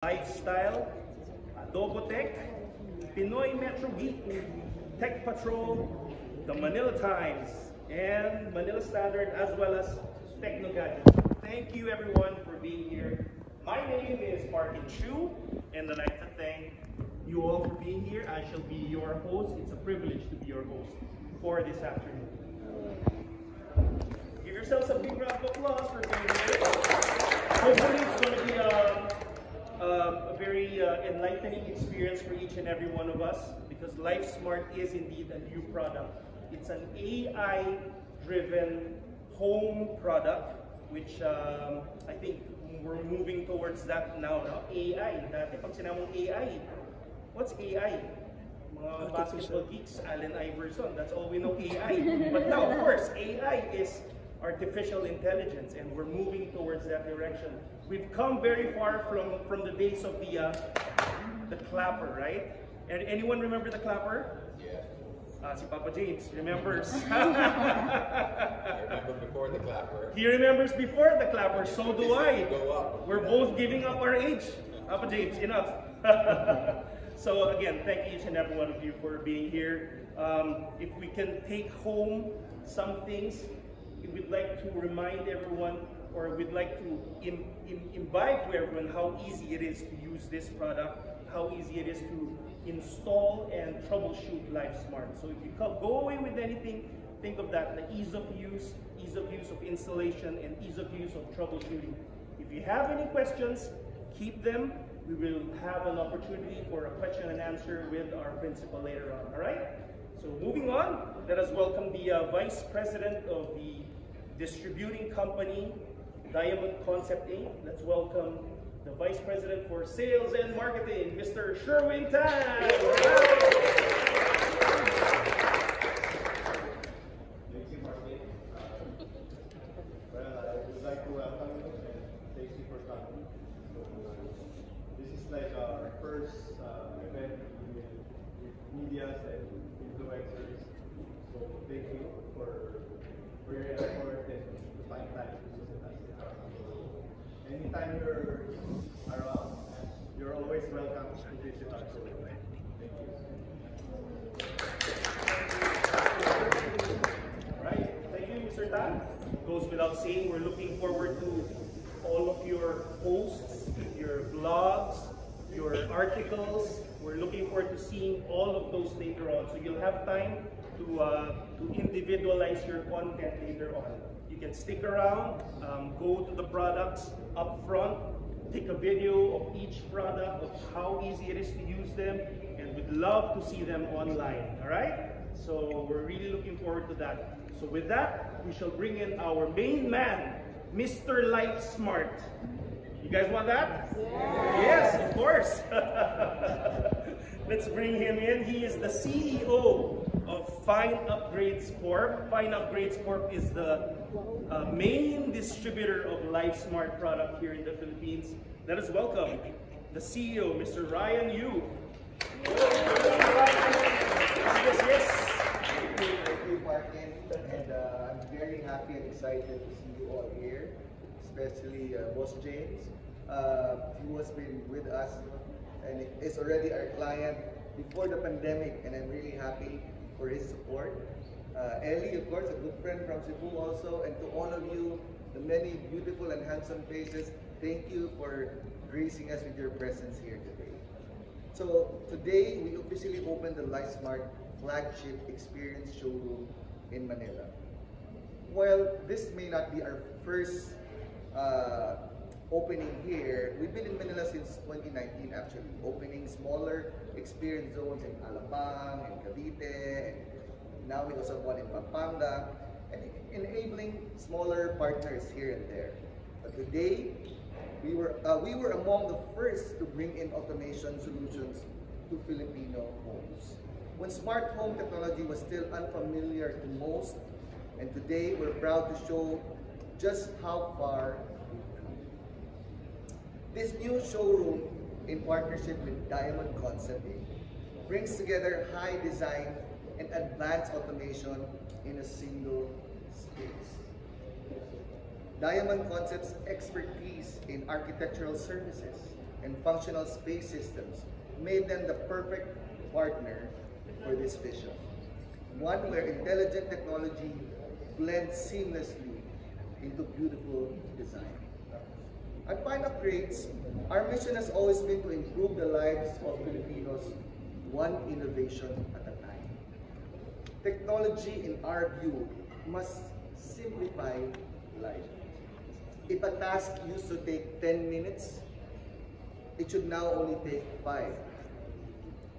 Lifestyle, Adobotech, Pinoy Metro Geek, Tech Patrol, the Manila Times, and Manila Standard, as well as Technogadget. Thank you everyone for being here. My name is Martin Chu, and I'd like to thank you all for being here. I shall be your host. It's a privilege to be your host for this afternoon. Give yourselves a big round of applause for being here. Hopefully it's going to be a very enlightening experience for each and every one of us, because LifeSmart is indeed a new product. It's an AI-driven home product, which I think we're moving towards that now. AI. Dati pag sinamong AI, what's AI? Mga basketball geeks, Allen Iverson, that's all we know, AI. But now, of course, AI is artificial intelligence, and we're moving towards that direction. We've come very far from the days of the clapper, right? And anyone remember the clapper? Yeah. Si Papa James remembers. I remember before the clapper. He remembers before the clapper. So do I. Go up. We're both giving up our age. Papa James, enough. So again, thank each and every one of you for being here. If we can take home some things, we'd like to remind everyone, or we'd like to imbibe to everyone how easy it is to use this product, how easy it is to install and troubleshoot LifeSmart. So if you go away with anything, think of that, the ease of use of installation, and ease of use of troubleshooting. If you have any questions, keep them. We will have an opportunity for a question and answer with our principal later on, all right? So moving on, let us welcome the Vice President of the distributing company, Diamond Concept Inc. Let's welcome the Vice President for Sales and Marketing, Mr. Sherwin Tan. Thank you, Martin. Well, I would like to welcome you and thank you for coming. This is like our first event with media and influencers. So thank you for your effort and to find time to visit us. Anytime you're around, you're always welcome to visit our showroom. Thank you. Right, thank you, Mr. Tan. Goes without saying, we're looking forward to all of your posts, your vlogs, your articles. We're looking forward to seeing all of those later on. So you'll have time to individualize your content later on. You can stick around, go to the products up front, take a video of each product, of how easy it is to use them, and we'd love to see them online, all right? So we're really looking forward to that. So with that, we shall bring in our main man, Mr. LifeSmart. You guys want that? Yeah. Yes, of course. Let's bring him in. He is the CEO of Fine Upgrades Corp. Fine Upgrades Corp is the main distributor of LifeSmart product here in the Philippines. Let us welcome the CEO, Mr. Ryan Yu. Yes. Thank you, Martin, and I'm very happy and excited to see you all here, especially Boss James, who has been with us and is already our client before the pandemic, and I'm really happy for his support. Ellie, of course, a good friend from Cebu also, and to all of you, the many beautiful and handsome faces, thank you for gracing us with your presence here today. So today, we officially opened the LifeSmart flagship experience showroom in Manila. While this may not be our first opening here, we've been in Manila since 2019 actually, opening smaller experience zones in Alabang and Cavite, and now we also have one in Pampanga, and enabling smaller partners here and there. But today, we were among the first to bring in automation solutions to Filipino homes. When smart home technology was still unfamiliar to most, and today we're proud to show just how far we've come. This new showroom, in partnership with Diamond Concept Inc., brings together high design and advanced automation in a single space. Diamond Concept's expertise in architectural services and functional space systems made them the perfect partner for this vision. One where intelligent technology blends seamlessly into beautiful design. At Fine Upgrades, our mission has always been to improve the lives of Filipinos one innovation at a time. Technology, in our view, must simplify life. If a task used to take 10 minutes, it should now only take 5.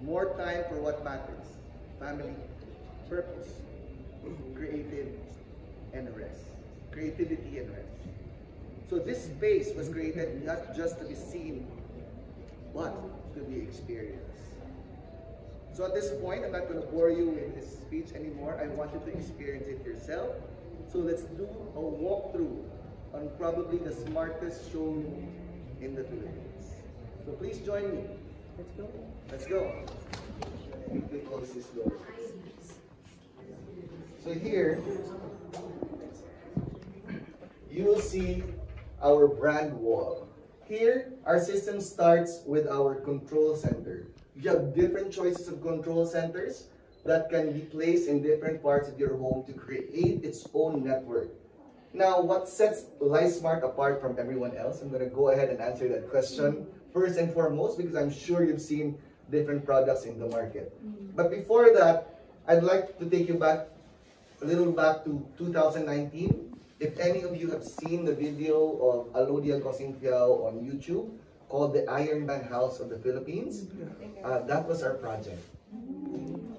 More time for what matters: family, purpose, creativity, and rest. So this space was created not just to be seen, but to be experienced. So at this point, I'm not going to bore you with this speech anymore. I want you to experience it yourself. So let's do a walkthrough on probably the smartest showroom in the Philippines. So please join me. Let's go. Let's go. We close this door. So here, you will see our brand wall. Here, our system starts with our control center. You have different choices of control centers that can be placed in different parts of your home to create its own network. Now, what sets LifeSmart apart from everyone else? I'm going to go ahead and answer that question first and foremost, because I'm sure you've seen different products in the market. But before that, I'd like to take you back a little back to 2019. If any of you have seen the video of Alodia Gosingfiao on YouTube called the Iron Man House of the Philippines, that was our project.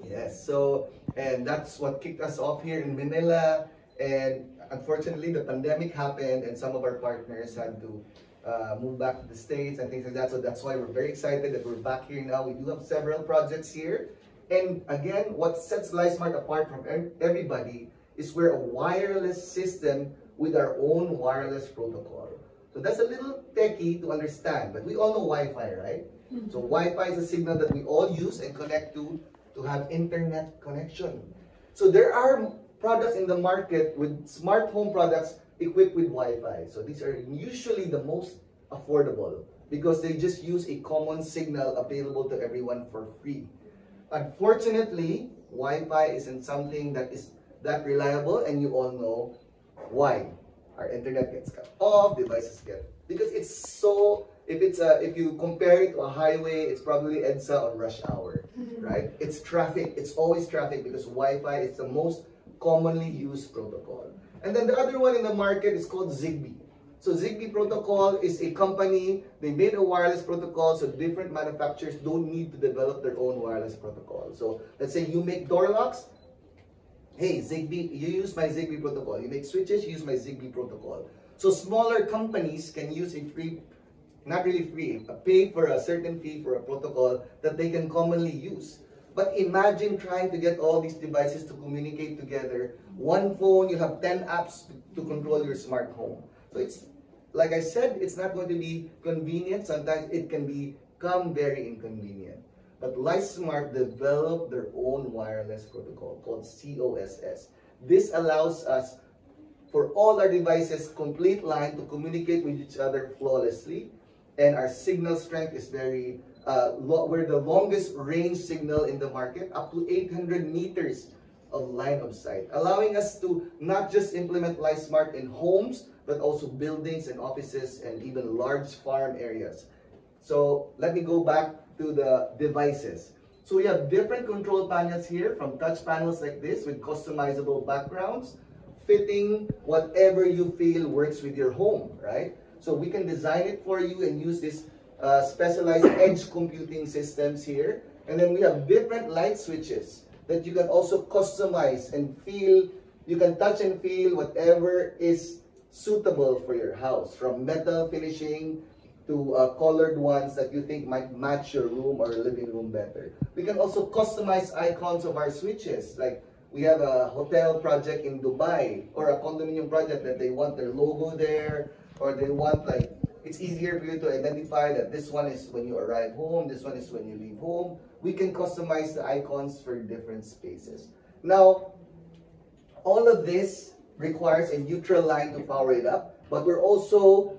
Yes, so, and that's what kicked us off here in Manila. And unfortunately, the pandemic happened and some of our partners had to move back to the States and things like that. So that's why we're very excited that we're back here now. We do have several projects here. And again, what sets LifeSmart apart from everybody is we're a wireless system with our own wireless protocol. So that's a little techy to understand, but we all know Wi-Fi, right? So Wi-Fi is a signal that we all use and connect to have internet connection. So there are products in the market with smart home products equipped with Wi-Fi. So these are usually the most affordable because they just use a common signal available to everyone for free. Unfortunately, Wi-Fi isn't something that is that reliable, and you all know why. Our internet gets cut off, devices get, because it's so, if you compare it to a highway, it's probably EDSA on rush hour, right? It's traffic, it's always traffic because Wi-Fi is the most commonly used protocol. And then the other one in the market is called Zigbee. So Zigbee protocol is a company, they made a wireless protocol so different manufacturers don't need to develop their own wireless protocol. So let's say you make door locks, hey Zigbee, you use my Zigbee protocol. You make switches, you use my Zigbee protocol. So smaller companies can use a free, not really free, pay for a certain fee for a protocol that they can commonly use. But imagine trying to get all these devices to communicate together. One phone, you have 10 apps to control your smart home. So it's, like I said, it's not going to be convenient. Sometimes it can become very inconvenient. But LifeSmart developed their own wireless protocol called COSS. This allows us, for all our devices, complete line to communicate with each other flawlessly. And our signal strength is very, we're the longest range signal in the market, up to 800 meters of line of sight, allowing us to not just implement LifeSmart in homes, but also buildings and offices and even large farm areas. So let me go back to the devices. So we have different control panels here, from touch panels like this with customizable backgrounds, fitting whatever you feel works with your home, right? So we can design it for you and use this specialized edge computing systems here. And then we have different light switches that you can also customize and feel. You can touch and feel whatever is suitable for your house, from metal finishing to colored ones that you think might match your room or living room better. We can also customize icons of our switches. Like we have a hotel project in Dubai or a condominium project that they want their logo there, or they want, like, it's easier for you to identify that this one is when you arrive home, this one is when you leave home. We can customize the icons for different spaces. Now, all of this requires a neutral line to power it up, but we're also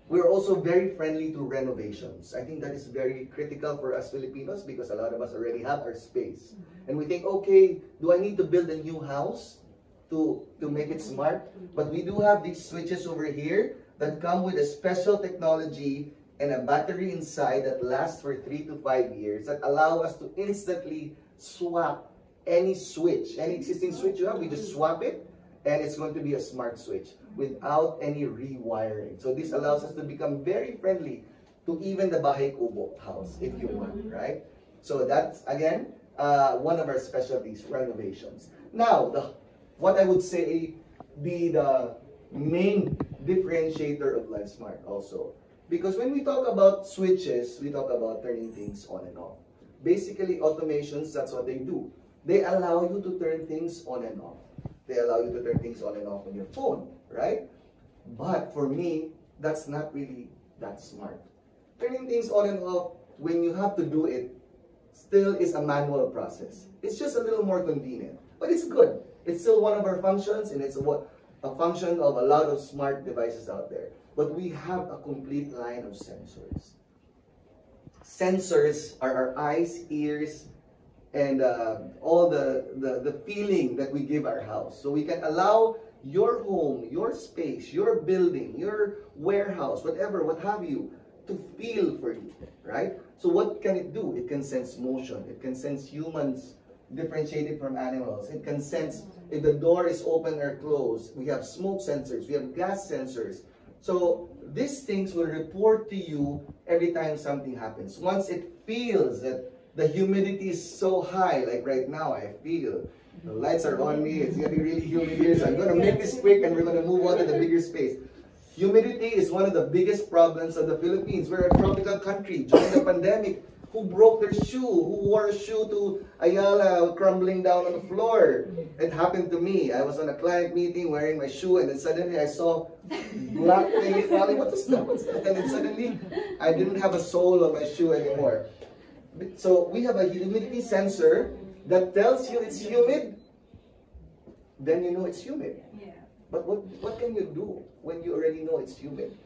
We're also very friendly to renovations. I think that is very critical for us Filipinos because a lot of us already have our space. And we think, okay, do I need to build a new house to make it smart? But we do have these switches over here that come with a special technology and a battery inside that lasts for 3 to 5 years that allow us to instantly swap any switch, any existing switch you have, we just swap it and it's going to be a smart switch without any rewiring. So this allows us to become very friendly to even the Bahay Kubo house if you want, right? So that's, again, one of our specialties, renovations. Now, what I would say be the main differentiator of LiveSmart also. Because when we talk about switches, we talk about turning things on and off. Basically, automations, that's what they do. They allow you to turn things on and off. They allow you to turn things on and off on your phone, right? But for me, that's not really that smart. Turning things on and off, when you have to do it, still is a manual process. It's just a little more convenient, but it's good. It's still one of our functions, and it's a function of a lot of smart devices out there. But we have a complete line of sensors. Sensors are our eyes, ears, and all the feeling that we give our house. So we can allow your home, your space, your building, your warehouse, whatever, what have you, to feel for you, right? So what can it do? It can sense motion. It can sense humans differentiated from animals. It can sense if the door is open or closed. We have smoke sensors. We have gas sensors. So these things will report to you every time something happens. Once it feels that the humidity is so high, like right now, I feel the lights are on me, it's getting really humid here, so I'm going to make this quick and we're going to move on to the bigger space. Humidity is one of the biggest problems of the Philippines. We're a tropical country. During the pandemic, who broke their shoe? Who wore a shoe to Ayala crumbling down on the floor? It happened to me. I was on a client meeting wearing my shoe and then suddenly I saw black thing falling. What is that? What's that? And then suddenly I didn't have a sole on my shoe anymore. So we have a humidity sensor that tells you it's humid, then you know it's humid. Yeah. But what can you do when you already know it's humid?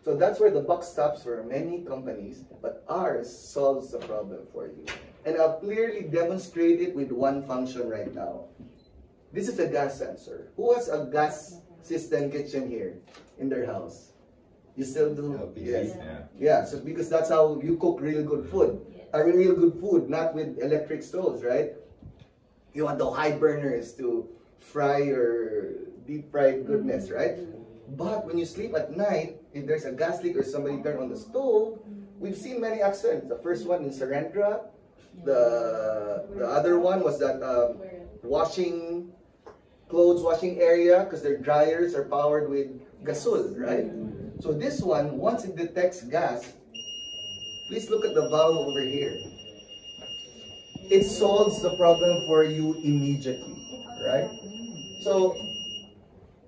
So that's where the buck stops for many companies, but ours solves the problem for you. And I'll clearly demonstrate it with one function right now. This is a gas sensor. Who has a gas system kitchen here in their house? You still do? LPG, yes. Yeah. Yeah, so because that's how you cook really good food. A real good food, not with electric stoves, right? You want the high burners to fry your deep fried goodness, right? But when you sleep at night, if there's a gas leak or somebody turned on the stove, we've seen many accidents. The first one in Sarendra, the other one was that clothes washing area, because their dryers are powered with gasol, right? So this one, once it detects gas, please look at the valve over here. It solves the problem for you immediately, right? So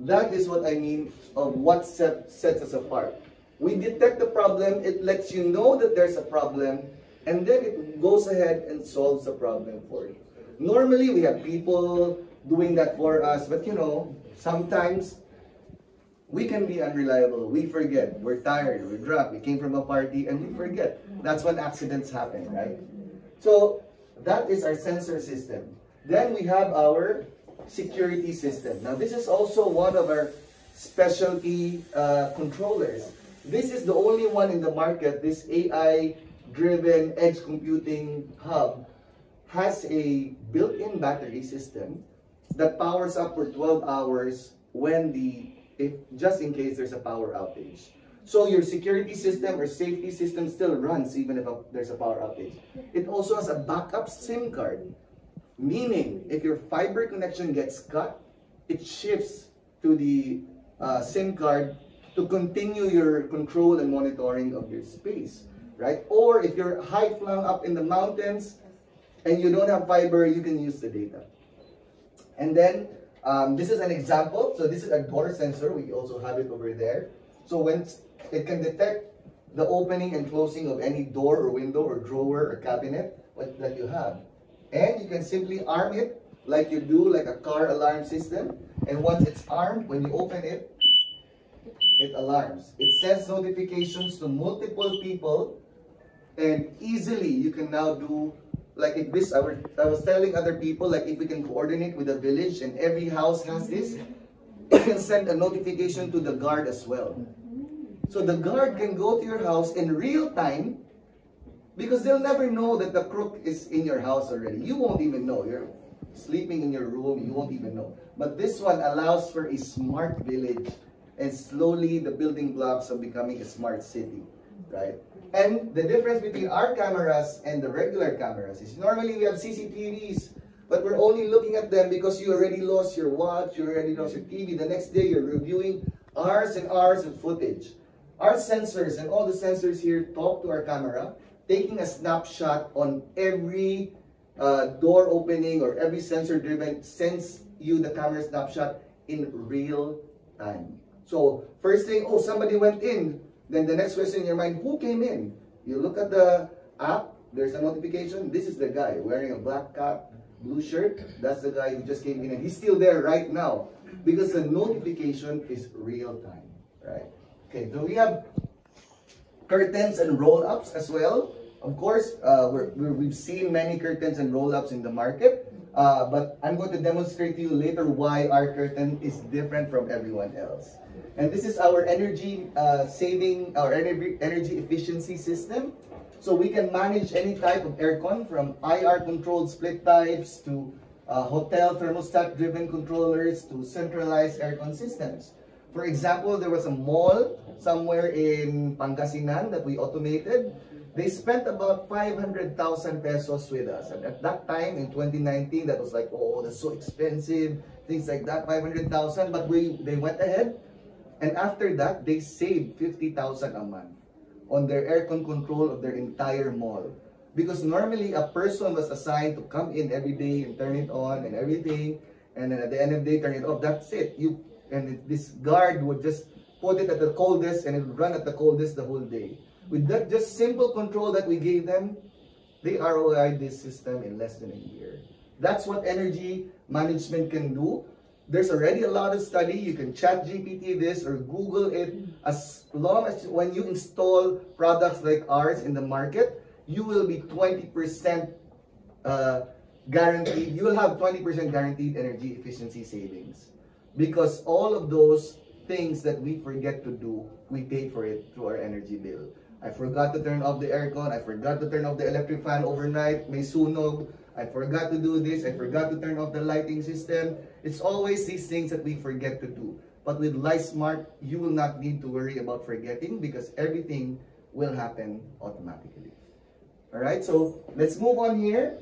that is what I mean of what sets us apart. We detect the problem, it lets you know that there's a problem, and then it goes ahead and solves the problem for you. Normally, we have people doing that for us, but you know, sometimes we can be unreliable. We forget. We're tired. We're drunk. We came from a party and we forget. That's when accidents happen, right? So that is our sensor system. Then we have our security system. Now this is also one of our specialty controllers. This is the only one in the market. This AI-driven edge computing hub has a built-in battery system that powers up for 12 hours when just in case there's a power outage. So your security system or safety system still runs even if there's a power outage. It also has a backup SIM card, meaning if your fiber connection gets cut, it shifts to the SIM card to continue your control and monitoring of your space, right? Or if you're high flung up in the mountains and you don't have fiber, you can use the data. And then this is an example. So this is a door sensor. We also have it over there. So when it can detect the opening and closing of any door or window or drawer or cabinet that you have. And you can simply arm it like you do like a car alarm system. And once it's armed, when you open it, it alarms. It sends notifications to multiple people, and easily you can now do, like if this, I was telling other people, like if we can coordinate with a village and every house has this, you can send a notification to the guard as well. So the guard can go to your house in real time, because they'll never know that the crook is in your house already. You won't even know. You're sleeping in your room, you won't even know. But this one allows for a smart village, and slowly the building blocks of becoming a smart city, right? And the difference between our cameras and the regular cameras is normally we have CCTVs, but we're only looking at them because you already lost your watch, you already lost your TV. The next day you're reviewing hours and hours of footage. Our sensors and all the sensors here talk to our camera, taking a snapshot on every door opening or every sensor driven, sends you the camera snapshot in real time. So first thing, oh, somebody went in. Then the next question in your mind, who came in? You look at the app, there's a notification. This is the guy wearing a black cap, blue shirt. That's the guy who just came in, and he's still there right now because the notification is real time, right? Okay, so we have curtains and roll-ups as well. Of course, we've seen many curtains and roll-ups in the market, but I'm going to demonstrate to you later why our curtain is different from everyone else. And this is our energy saving, our energy efficiency system. So we can manage any type of aircon, from IR controlled split types to hotel thermostat driven controllers to centralized aircon systems. For example, there was a mall somewhere in Pangasinan that we automated. They spent about 500,000 pesos with us. And at that time, in 2019, that was like, oh, that's so expensive, things like that, 500,000. But they went ahead, and after that, they saved 50,000 a month on their aircon control of their entire mall. Because normally, a person was assigned to come in every day and turn it on and everything, and then at the end of the day, turn it off. That's it. This guard would just put it at the coldest, and it would run at the coldest the whole day. With that just simple control that we gave them, they ROI'd this system in less than a year. That's what energy management can do. There's already a lot of study. You can ChatGPT this or Google it. As long as when you install products like ours in the market, you will be 20% guaranteed. You will have 20% guaranteed energy efficiency savings. Because all of those things that we forget to do, we pay for it through our energy bill. I forgot to turn off the aircon. I forgot to turn off the electric fan overnight. May sunog. I forgot to do this. I forgot to turn off the lighting system. It's always these things that we forget to do. But with LifeSmart, you will not need to worry about forgetting because everything will happen automatically. All right, so let's move on here.